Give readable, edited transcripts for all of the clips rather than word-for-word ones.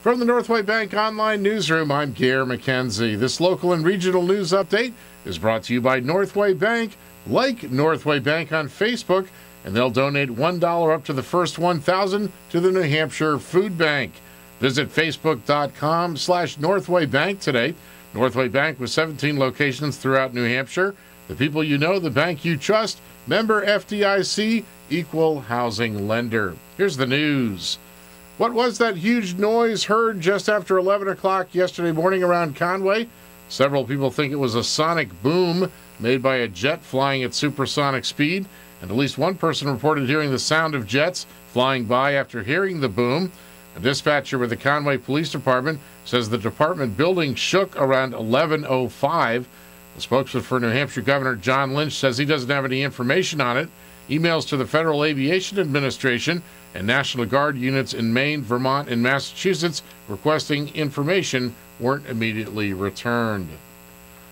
From the Northway Bank Online Newsroom, I'm Gare McKenzie. This local and regional news update is brought to you by Northway Bank. Like Northway Bank on Facebook, and they'll donate $1 up to the first 1,000 to the New Hampshire Food Bank. Visit facebook.com/Northway Bank today. Northway Bank with 17 locations throughout New Hampshire. The people you know, the bank you trust. Member FDIC, equal housing lender. Here's the news. What was that huge noise heard just after 11 o'clock yesterday morning around Conway? Several people think it was a sonic boom made by a jet flying at supersonic speed, and at least one person reported hearing the sound of jets flying by after hearing the boom. A dispatcher with the Conway Police Department says the department building shook around 11:05. The spokesman for New Hampshire Governor John Lynch says he doesn't have any information on it. Emails to the Federal Aviation Administration and National Guard units in Maine, Vermont, and Massachusetts requesting information weren't immediately returned.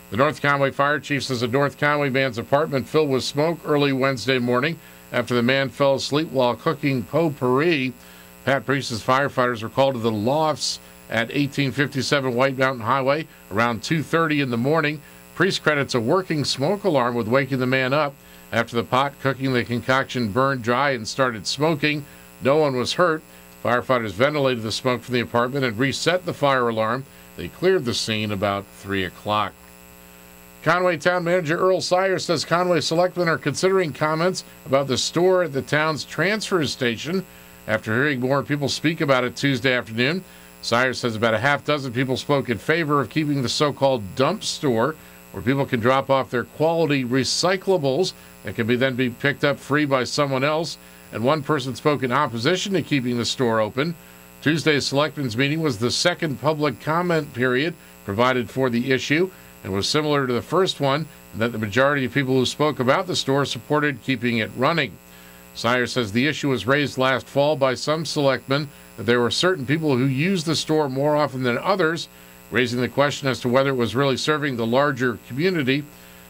The North Conway Fire Chief says a North Conway man's apartment filled with smoke early Wednesday morning after the man fell asleep while cooking potpourri. Pat Priest's firefighters were called to the lofts at 1857 White Mountain Highway around 2:30 in the morning. Priest credits a working smoke alarm with waking the man up. After the pot cooking the concoction burned dry and started smoking, no one was hurt. Firefighters ventilated the smoke from the apartment and reset the fire alarm. They cleared the scene about 3 o'clock. Conway Town Manager Earl Sires says Conway selectmen are considering comments about the store at the town's transfer station. After hearing more people speak about it Tuesday afternoon, Sires says about a half dozen people spoke in favor of keeping the so-called dump store, where people can drop off their quality recyclables that can then be picked up free by someone else, and one person spoke in opposition to keeping the store open. Tuesday's selectmen's meeting was the second public comment period provided for the issue, and was similar to the first one, in that the majority of people who spoke about the store supported keeping it running. Sires says the issue was raised last fall by some selectmen that there were certain people who used the store more often than others, raising the question as to whether it was really serving the larger community.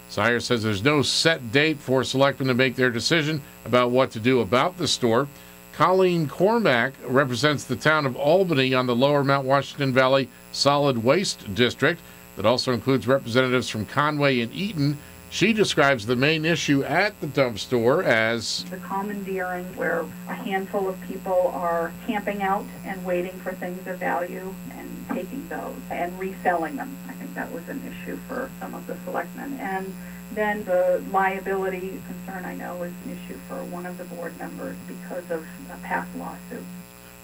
Sires says there's no set date for selectmen to make their decision about what to do about the store. Colleen Cormack represents the town of Albany on the lower Mount Washington Valley Solid Waste District that also includes representatives from Conway and Eaton. She describes the main issue at the dump store as the commandeering, where a handful of people are camping out and waiting for things of value and taking those and reselling them. I think that was an issue for some of the selectmen. And then the liability concern, I know, is an issue for one of the board members because of a past lawsuit.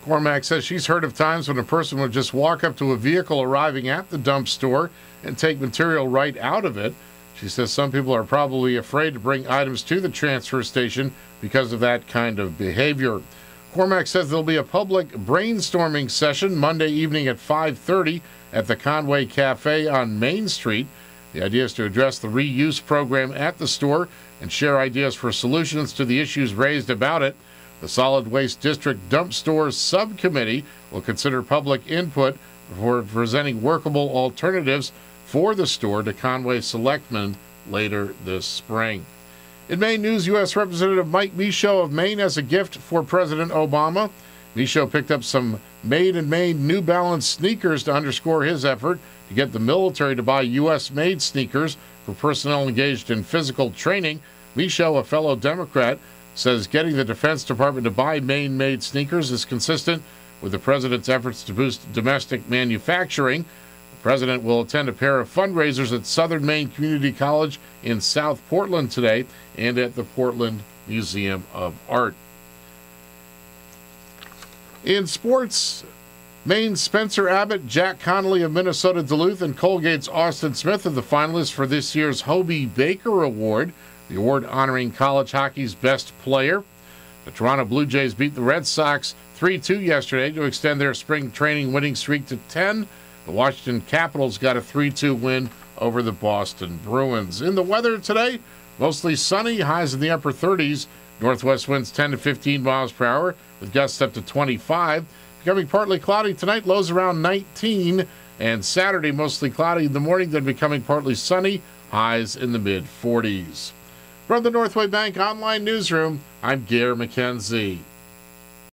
Cormack says she's heard of times when a person would just walk up to a vehicle arriving at the dump store and take material right out of it. She says some people are probably afraid to bring items to the transfer station because of that kind of behavior. Cormack says there'll be a public brainstorming session Monday evening at 5:30 at the Conway Cafe on Main Street. The idea is to address the reuse program at the store and share ideas for solutions to the issues raised about it. The Solid Waste District Dump Stores Subcommittee will consider public input for presenting workable alternatives for the store to Conway selectmen later this spring. In Maine news, U.S. Representative Mike Michaud of Maine has a gift for President Obama. Michaud picked up some made in Maine New Balance sneakers to underscore his effort to get the military to buy U.S.-made sneakers for personnel engaged in physical training. Michaud, a fellow Democrat, says getting the Defense Department to buy Maine-made sneakers is consistent with the president's efforts to boost domestic manufacturing. The president will attend a pair of fundraisers at Southern Maine Community College in South Portland today and at the Portland Museum of Art. In sports, Maine's Spencer Abbott, Jack Connolly of Minnesota Duluth, and Colgate's Austin Smith are the finalists for this year's Hobie Baker Award, the award honoring college hockey's best player. The Toronto Blue Jays beat the Red Sox 3-2 yesterday to extend their spring training winning streak to 10. The Washington Capitals got a 3-2 win over the Boston Bruins. In the weather today, mostly sunny, highs in the upper 30s. Northwest winds 10 to 15 miles per hour with gusts up to 25. Becoming partly cloudy tonight, lows around 19. And Saturday, mostly cloudy in the morning, then becoming partly sunny, highs in the mid-40s. From the Northway Bank Online Newsroom, I'm Gare McKenzie.